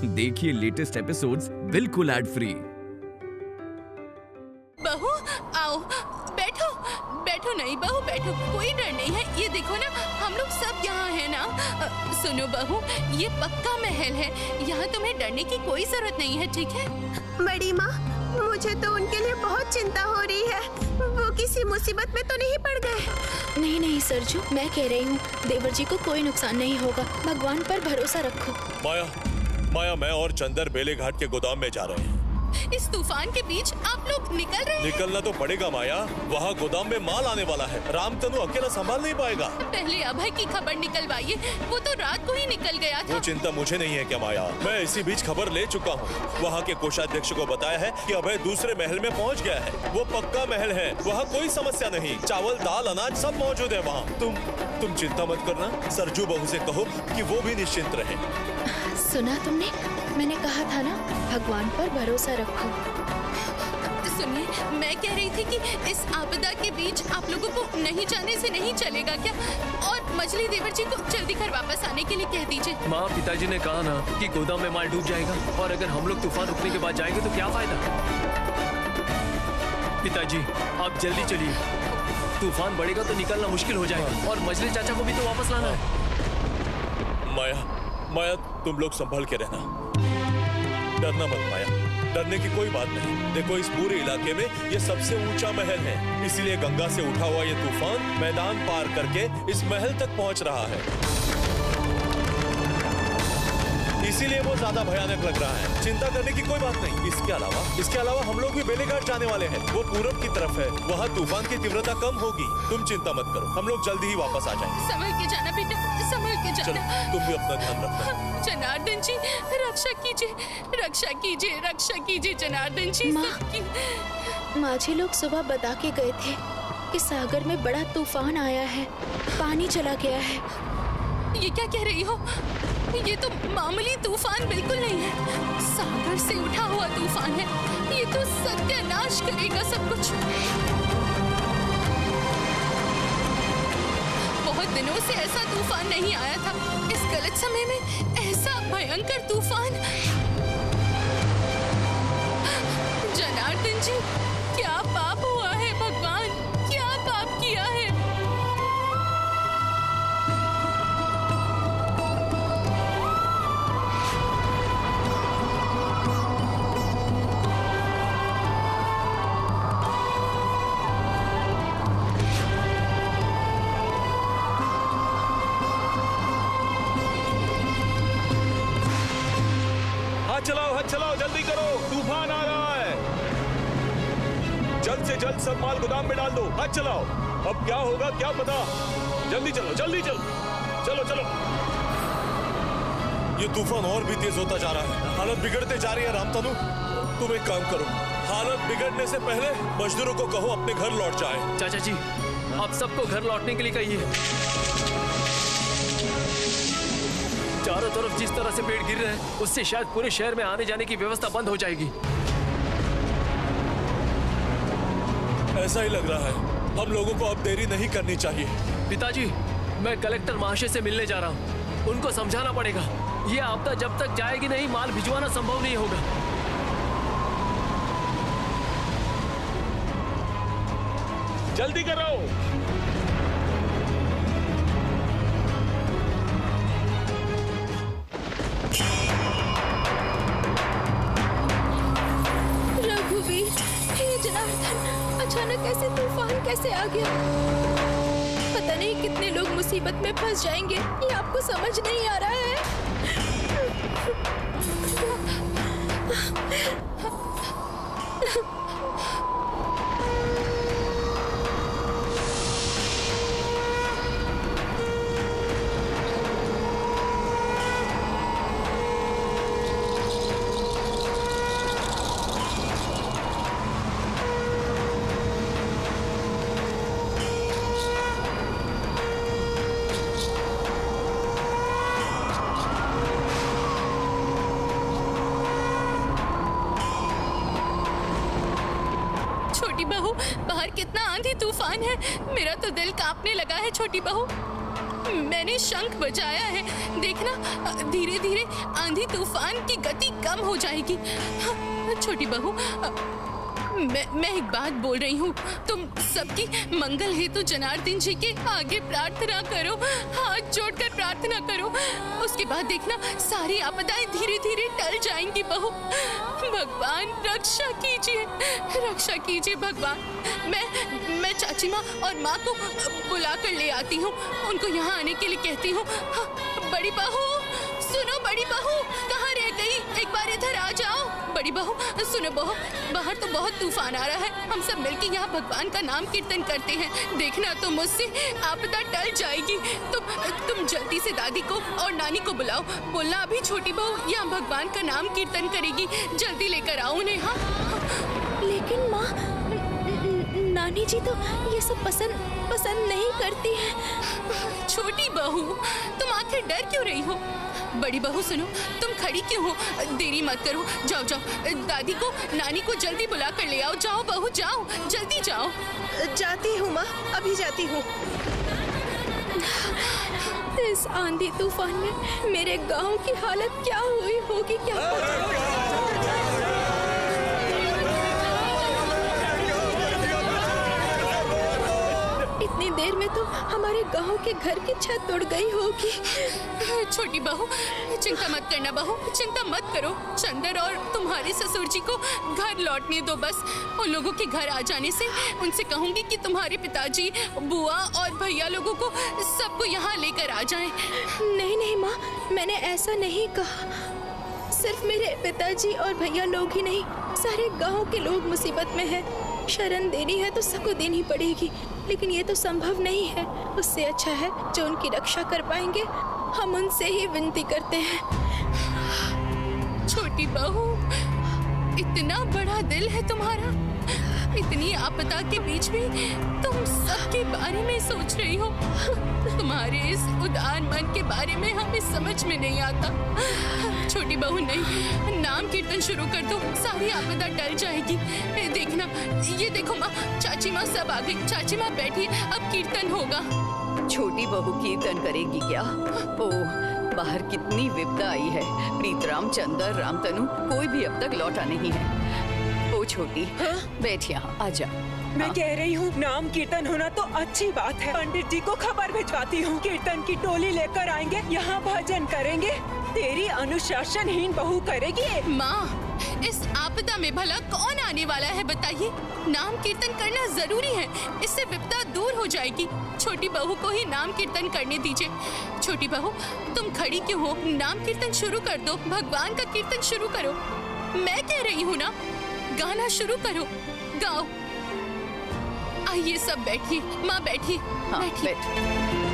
देखिए latest episodes बिल्कुल ad free. बहू आओ, बैठो बैठो। नहीं बहू बैठो, कोई डर नहीं है। ये देखो ना, हम लोग सब यहाँ हैं ना। सुनो बहू, ये पक्का महल है, यहाँ तुम्हें डरने की कोई जरूरत नहीं है, ठीक है? बड़ी माँ, मुझे तो उनके लिए बहुत चिंता हो रही है। वो किसी मुसीबत में तो नहीं पड़ गए? नहीं नहीं सरजू, मैं कह रही हूँ देवर जी को कोई नुकसान नहीं होगा। भगवान पर भरोसा रखो। माया, मैं और चंदर बेले घाट के गोदाम में जा रहे हैं। इस तूफान के बीच आप लोग निकल रहे हैं? निकलना तो पड़ेगा माया, वहाँ गोदाम में माल आने वाला है। रामतनु अकेला संभाल नहीं पाएगा। पहले अभय की खबर निकलवाइए, वो तो रात को ही निकल गया था। वो चिंता मुझे नहीं है क्या माया? मैं इसी बीच खबर ले चुका हूँ। वहाँ के कोषाध्यक्ष को बताया है कि अभय दूसरे महल में पहुँच गया है। वो पक्का महल है, वहाँ कोई समस्या नहीं। चावल दाल अनाज सब मौजूद है वहाँ। तुम चिंता मत करना। सरजू बहू से कहो कि वो भी निश्चिंत रहे। सुना तुमने? मैंने कहा था ना, भगवान पर भरोसा रखो। सुनिए, मैं कह रही थी कि इस आपदा के बीच आप लोगों को नहीं जाने से नहीं चलेगा क्या? और मछली देवर जी को जल्दी घर वापस आने के लिए कह दीजिए। माँ, पिताजी ने कहा ना कि गोदाम में माल डूब जाएगा, और अगर हम लोग तूफान रुकने के बाद जाएंगे तो क्या फायदा? पिताजी आप जल्दी चलिए, तूफान बढ़ेगा तो निकलना मुश्किल हो जाएगा, और मछली चाचा को भी तो वापस लाना है। माया, तुम लोग संभल के रहना। डरना मत माया, डरने की कोई बात नहीं। देखो, इस पूरे इलाके में ये सबसे ऊंचा महल है, इसीलिए गंगा से उठा हुआ ये तूफान मैदान पार करके इस महल तक पहुंच रहा है। इसीलिए वो ज्यादा भयानक लग रहा है। चिंता करने की कोई बात नहीं। इसके अलावा हम लोग भी बेलेघाट जाने वाले हैं। वो पूरब की तरफ है, वहाँ तूफान की तीव्रता कम होगी। तुम चिंता मत करो, हम लोग जल्दी ही वापस आ जाएंगे। संभल के जाना बेटा, संभल के चलो, जाना। तुम भी अपना ध्यान रखना। जनार्दन जी, रक्षा कीजिए, रक्षा कीजिए, रक्षा कीजिए जनार्दन जी। माझी लोग सुबह बता के गए थे कि सागर में बड़ा तूफान आया है, पानी चला गया है। ये क्या कह रही हो? ये तो मामूली तूफान बिल्कुल नहीं है, सागर से उठा हुआ तूफान है। ये तो सत्यानाश करेगा सब कुछ। बहुत दिनों से ऐसा तूफान नहीं आया था। इस गलत समय में ऐसा भयंकर तूफान। जनार्दन जी, क्या पाप हुआ है? भगवान, क्या पाप किया है? हाथ चलाओ, जल्दी करो, तूफान आ रहा है। जल्द से जल्द सब माल गोदाम में डाल दो। हाथ चलाओ, अब क्या होगा क्या पता। जल्दी चलो, चलो। ये तूफान और भी तेज होता जा रहा है, हालत बिगड़ते जा रही है। रामतनु, तुम एक काम करो, हालत बिगड़ने से पहले मजदूरों को कहो अपने घर लौट जाए। चाचा जी, आप सबको घर लौटने के लिए कहिए। चारों तरफ जिस तरह से पेड़ गिर रहे हैं, उससे शायद पूरे शहर में आने जाने की व्यवस्था बंद हो जाएगी। ऐसा ही लग रहा है। हम लोगों को अब देरी नहीं करनी चाहिए। पिताजी, मैं कलेक्टर महाशय से मिलने जा रहा हूँ। उनको समझाना पड़ेगा, ये आपदा जब तक जाएगी नहीं, माल भिजवाना संभव नहीं होगा। जल्दी करो। अचानक ऐसे तूफान कैसे आ गया? पता नहीं कितने लोग मुसीबत में फंस जाएंगे, ये आपको समझ नहीं आ रहा है? छोटी बहू, बाहर कितना आंधी तूफान है। मेरा तो दिल कांपने लगा है छोटी बहू। मैंने शंख बजाया है। देखना धीरे धीरे आंधी तूफान की गति कम हो जाएगी। छोटी बहू, मैं एक बात बोल रही हूँ, तुम सबकी मंगल हेतु जनार्दन जी के आगे प्रार्थना करो, हाथ जोड़कर प्रार्थना करो। उसके बाद देखना सारी आपदाएं धीरे धीरे टल जाएंगी। बहू, भगवान रक्षा कीजिए भगवान। मैं चाची माँ और माँ को बुला कर ले आती हूँ, उनको यहाँ आने के लिए कहती हूँ। बड़ी बहू सुनो, बड़ी बहू कहाँ रह गई? एक बार इधर आ जाओ। बड़ी बहू सुनो बहू, बाहर तो बहुत तूफान आ रहा है, हम सब मिलके यहाँ भगवान का नाम कीर्तन करते हैं। देखना तो मुझसे आपदा टल जाएगी। तुम जल्दी से दादी को और नानी को बुलाओ, बोलना अभी छोटी बहू यहाँ भगवान का नाम कीर्तन करेगी, जल्दी लेकर आओ उन्हें। हाँ लेकिन माँ, नानी जी तो ये सब पसंद नहीं करती है। छोटी बहू तुम आखिर डर क्यों रही हो? बड़ी बहू सुनो, तुम खड़ी क्यों हो? देरी मत करो, जाओ दादी को नानी को जल्दी बुला कर ले आओ। जाओ बहू जाओ, जल्दी जाओ। जाती हूँ माँ, अभी जाती हूँ। इस आंधी तूफान में मेरे गांव की हालत क्या हुई होगी, क्या इतनी देर में तो हमारे गांव के घर की छत उड़ गई होगी। छोटी बहू चिंता मत करना बहू, चिंता मत करो। चंदर और तुम्हारे ससुर जी को घर लौटने दो बस। उन लोगों के घर आ जाने से उनसे कहूंगी कि तुम्हारे पिताजी, बुआ और भैया लोगों को सबको यहाँ लेकर आ जाएं। नहीं माँ, मैंने ऐसा नहीं कहा। सिर्फ मेरे पिताजी और भैया लोग ही नहीं, सारे गांव के लोग मुसीबत में हैं। शरण देनी है तो सबको देनी पड़ेगी, लेकिन ये तो संभव नहीं है। उससे अच्छा है जो उनकी रक्षा कर पाएंगे, हम उनसे ही विनती करते हैं। छोटी बहू, इतना बड़ा दिल है तुम्हारा, इतनी आपदा के बीच भी तुम सबके बारे में सोच रही हो। तुम्हारे इस उदार मन के बारे में हमें समझ में नहीं आता। छोटी बहू नहीं, नाम कीर्तन शुरू कर दो, सारी आपदा टल जाएगी। देखना, ये देखो माँ, चाची माँ सब आ गई। चाची माँ बैठी, अब कीर्तन होगा। छोटी बहू कीर्तन करेगी क्या? ओह, बाहर कितनी विपदा आई है। प्रीतराम, चंदर, रामतनु कोई भी अब तक लौटा नहीं है। ओ छोटी, बैठ यहाँ, आजा। मैं कह रही हूँ नाम कीर्तन होना तो अच्छी बात है। पंडित जी को खबर भिजवाती हूँ, कीर्तन की टोली लेकर आएंगे, यहाँ भजन करेंगे। तेरी अनुशासनहीन बहू करेगी। माँ, इस आपदा में भला कौन आने वाला है बताइए? नाम कीर्तन करना जरूरी है, इससे विपदा दूर हो जाएगी। छोटी बहू को ही नाम कीर्तन करने दीजिए। छोटी बहू तुम खड़ी क्यों हो? नाम कीर्तन शुरू कर दो, भगवान का कीर्तन शुरू करो। मैं कह रही हूँ ना, गाना शुरू करो, गाओ। आइए सब बैठिए, माँ बैठिए। हाँ, बैठिए।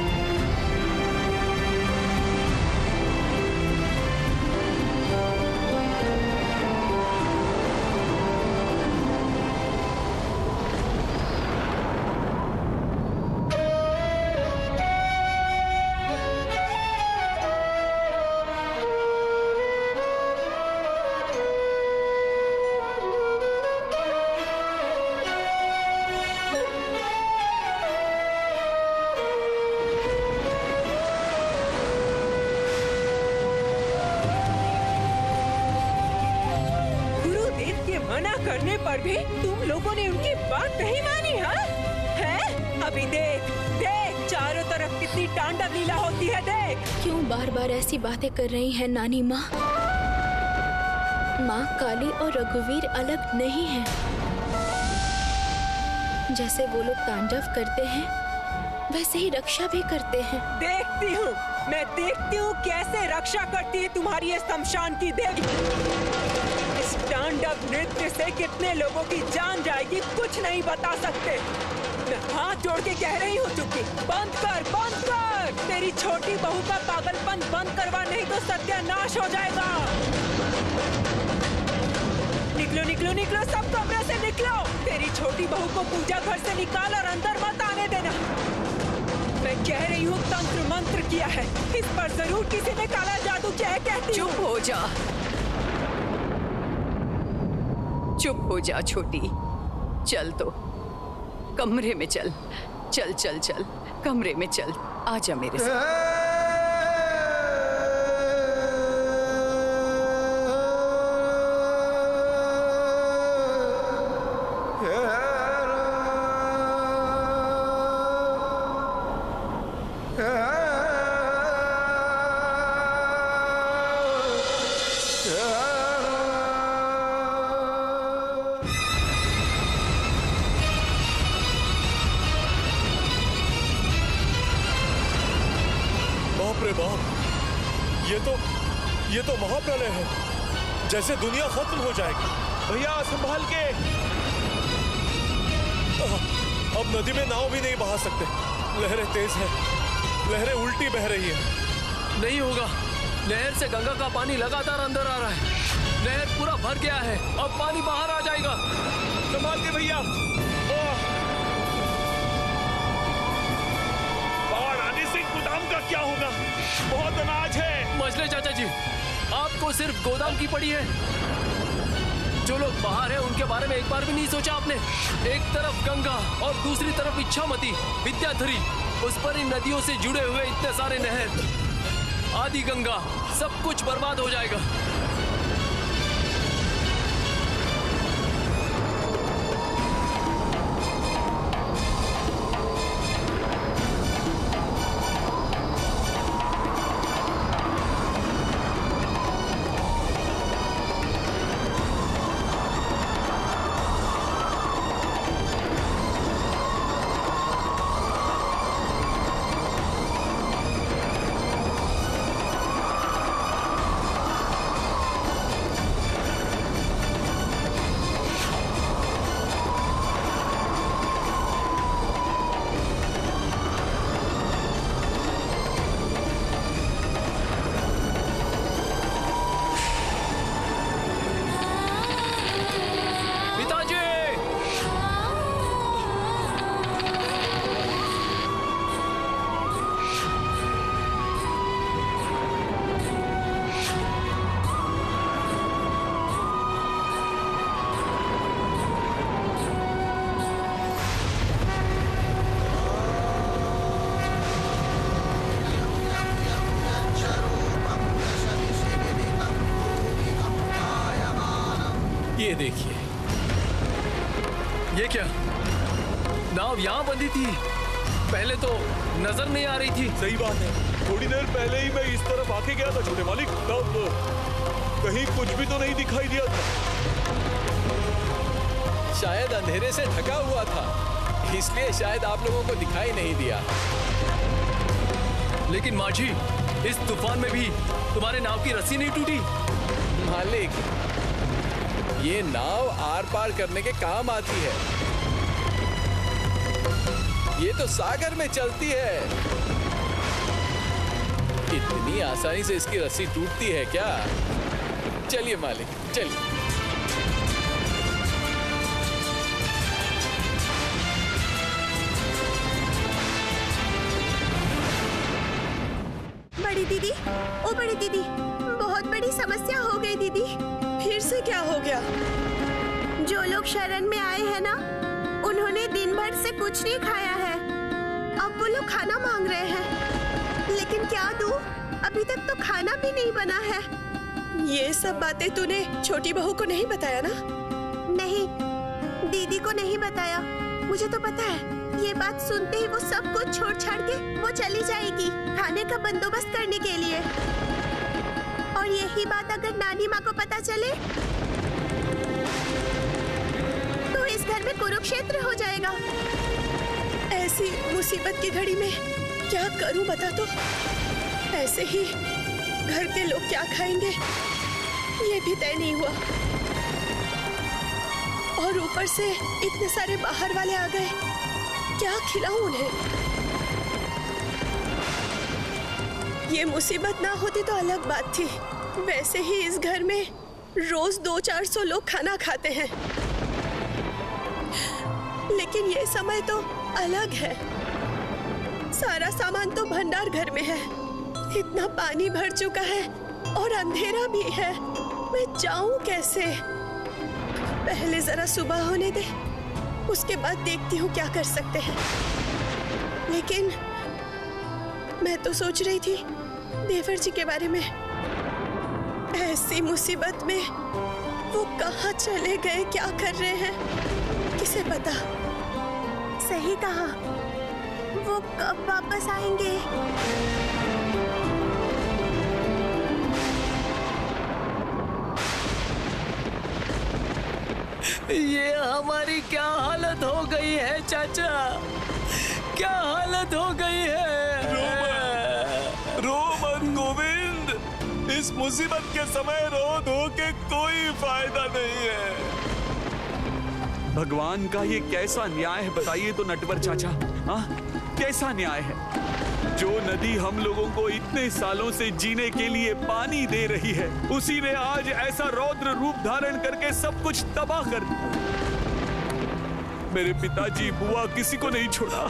करने पर भी तुम लोगों ने उनकी बात नहीं मानी, हाँ? है? अभी देख, चारों तरफ कितनी तांडव लीला होती है, देख। क्यों बार बार ऐसी बातें कर रही हैं नानी माँ? माँ काली और रघुवीर अलग नहीं हैं। जैसे वो लोग तांडव करते हैं, वैसे ही रक्षा भी करते हैं। मैं देखती हूँ कैसे रक्षा करती है तुम्हारी ये शमशान की देवी। इस तांडव नृत्य से कितने लोगों की जान जाएगी कुछ नहीं बता सकते। मैं हाथ जोड़ के कह रही हूँ चुप्पी, बंद कर। तेरी छोटी बहू का पागलपन बंद करवा, नहीं तो सत्यानाश हो जाएगा। निकलो, सब कमरे से निकलो। तेरी छोटी बहू को पूजा घर से निकाल और अंदर मत आने देना। मैं कह रही हूँ तंत्र मंत्र किया है, इस पर जरूर किसी ने काला जादू किया है। कहती हूँ। चुप हो जा छोटी, चल तो कमरे में चल, कमरे में चल। आजा मेरे साथ। ये तो महाप्रलय है, जैसे दुनिया खत्म हो जाएगी। भैया संभाल के। अब नदी में नाव भी नहीं बहा सकते, लहरें तेज हैं, लहरें उल्टी बह रही हैं। नहीं होगा, नहर से गंगा का पानी लगातार अंदर आ रहा है। नहर पूरा भर गया है, अब पानी बाहर आ जाएगा। संभाल के भैया। बाढ़ आने से गोदाम का क्या होगा? बहुत अनाज है। मजले चाचा जी, आपको सिर्फ गोदाम की पड़ी है। जो लोग बाहर हैं उनके बारे में एक बार भी नहीं सोचा आपने? एक तरफ गंगा और दूसरी तरफ इच्छामती, विद्याधरी, उस पर इन नदियों से जुड़े हुए इतने सारे नहर, आदि गंगा, सब कुछ बर्बाद हो जाएगा। ये देखिए, ये क्या, नाव यहाँ बंधी थी, पहले तो नजर नहीं आ रही थी। सही बात है, थोड़ी देर पहले ही मैं इस तरफ आके गया था छोटे मालिक, तब कहीं कुछ भी तो नहीं दिखाई दिया था। शायद अंधेरे से ढका हुआ था, इसलिए शायद आप लोगों को दिखाई नहीं दिया। लेकिन माझी, इस तूफान में भी तुम्हारे नाव की रस्सी नहीं टूटी? मालिक, ये नाव आर पार करने के काम आती है। ये तो सागर में चलती है। इतनी आसानी से इसकी रस्सी टूटती है क्या? चलिए मालिक, चलिए। बड़ी दीदी, ओ बड़ी दीदी, बहुत बड़ी समस्या हो गई दीदी। फिर से क्या हो गया? जो लोग शरण में आए हैं ना, उन्होंने दिन भर से कुछ नहीं खाया है। अब वो लोग खाना मांग रहे हैं, लेकिन क्या दूं? अभी तक तो खाना भी नहीं बना है। ये सब बातें तूने छोटी बहू को नहीं बताया ना? नहीं, दीदी को नहीं बताया। मुझे तो पता है, ये बात सुनते ही वो सब कुछ छोड़ छाड़ के वो चली जाएगी खाने का बंदोबस्त करने के लिए। और यही बात अगर नानी माँ को पता चले तो इस घर में कुरुक्षेत्र हो जाएगा। ऐसी मुसीबत की घड़ी में क्या करूं बता तो? ऐसे ही घर के लोग क्या खाएंगे ये भी तय नहीं हुआ, और ऊपर से इतने सारे बाहर वाले आ गए, क्या खिलाऊं उन्हें? ये मुसीबत ना होती तो अलग बात थी। वैसे ही इस घर में रोज 200-400 लोग खाना खाते हैं, लेकिन ये समय तो अलग है। सारा सामान तो भंडार घर में है, इतना पानी भर चुका है और अंधेरा भी है। मैं जाऊं कैसे? पहले जरा सुबह होने दे, उसके बाद देखती हूँ क्या कर सकते हैं। लेकिन मैं तो सोच रही थी देवर जी के बारे में। ऐसी मुसीबत में वो कहाँ चले गए, क्या कर रहे हैं, किसे पता। सही कहा, वो कब वापस आएंगे। ये हमारी क्या हालत हो गई है चाचा, क्या हालत हो गई है। रो मत गोविंद, इस मुसीबत के समय रो धो के कोई फायदा नहीं है। भगवान का ये कैसा न्याय है बताइए तो नटवर चाचा। हाँ, कैसा न्याय है? जो नदी हम लोगों को इतने सालों से जीने के लिए पानी दे रही है, उसी ने आज ऐसा रौद्र रूप धारण करके सब कुछ तबाह कर दिया। मेरे पिताजी बुआ किसी को नहीं छोड़ा।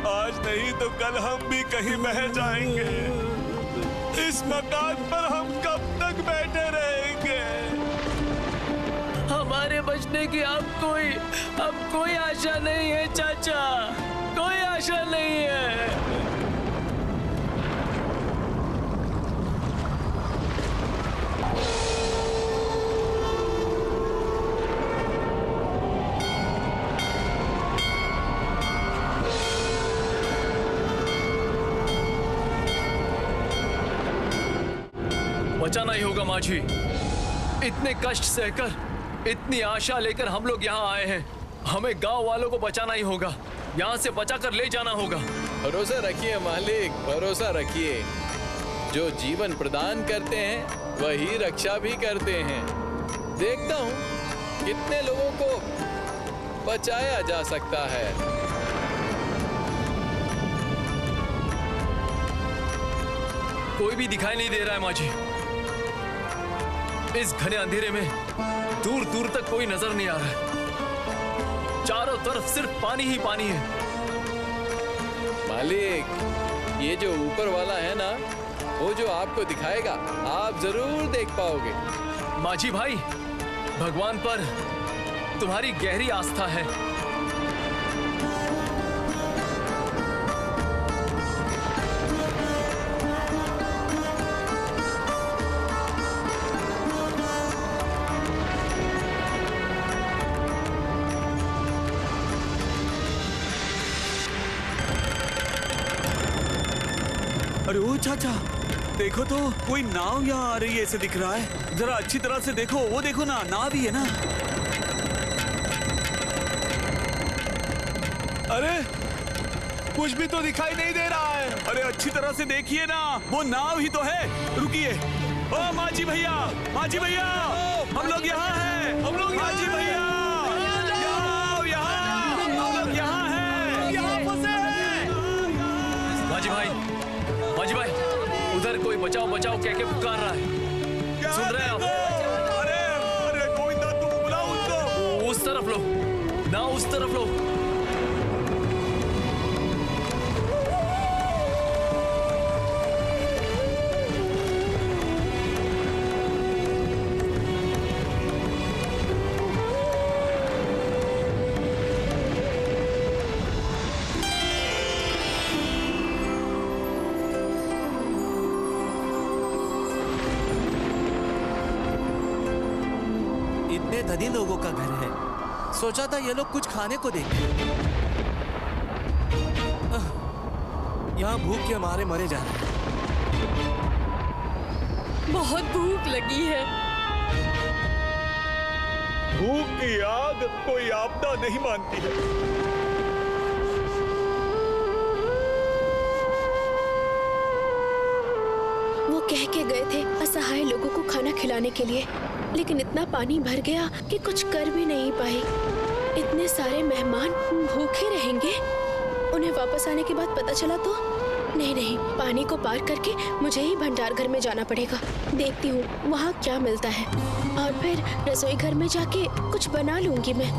आज नहीं तो कल हम भी कहीं बह जाएंगे। इस मकान पर हम कब तक बैठे रहेंगे? हमारे बचने की अब कोई आशा नहीं है चाचा, कोई आशा नहीं है। बचाना ही होगा माझी। इतने कष्ट सहकर, इतनी आशा लेकर हम लोग यहाँ आए हैं। हमें गांव वालों को बचाना ही होगा, यहाँ से बचाकर ले जाना होगा। भरोसा रखिए मालिक, भरोसा रखिए। जो जीवन प्रदान करते हैं वही रक्षा भी करते हैं। देखता हूँ कितने लोगों को बचाया जा सकता है। कोई भी दिखाई नहीं दे रहा है माझी। इस घने अंधेरे में दूर दूर तक कोई नजर नहीं आ रहा है। चारों तरफ सिर्फ पानी ही पानी है। मालिक, ये जो ऊपर वाला है ना, वो जो आपको दिखाएगा आप जरूर देख पाओगे। माझी भाई, भगवान पर तुम्हारी गहरी आस्था है। अरे ओ चाचा, देखो तो कोई नाव यहाँ आ रही है, ऐसे दिख रहा है। जरा अच्छी तरह से देखो, वो देखो ना, नाव ही है ना। अरे कुछ भी तो दिखाई नहीं दे रहा है। अरे अच्छी तरह से देखिए ना, वो नाव ही तो है। रुकिए, ओ माझी भैया, माझी भैया, हम लोग यहाँ हैं, हम लोग माझी भैया, हम लोग यहाँ हैं, यहाँ फंसे हैं। माझी भाई, उधर कोई बचाओ बचाओ कह के पुकार रहा है। सुन रहे हैं आप? अरे गोविंदा, तुम बुलाओ उनको। उस तरफ लो ना, उस तरफ लो। इतने धनी लोगों का घर है, सोचा था ये लोग कुछ खाने को देंगे। यहाँ भूख के मारे मरे जा रहे हैं। बहुत भूख लगी है। भूख की आग कोई आपदा नहीं मानती है। वो कह के गए थे असहाय लोगों को खाना खिलाने के लिए, लेकिन इतना पानी भर गया कि कुछ कर भी नहीं पाई। इतने सारे मेहमान भूखे रहेंगे। उन्हें वापस आने के बाद पता चला तो नहीं, पानी को पार करके मुझे ही भंडार घर में जाना पड़ेगा। देखती हूँ वहाँ क्या मिलता है और फिर रसोई घर में जाके कुछ बना लूंगी मैं।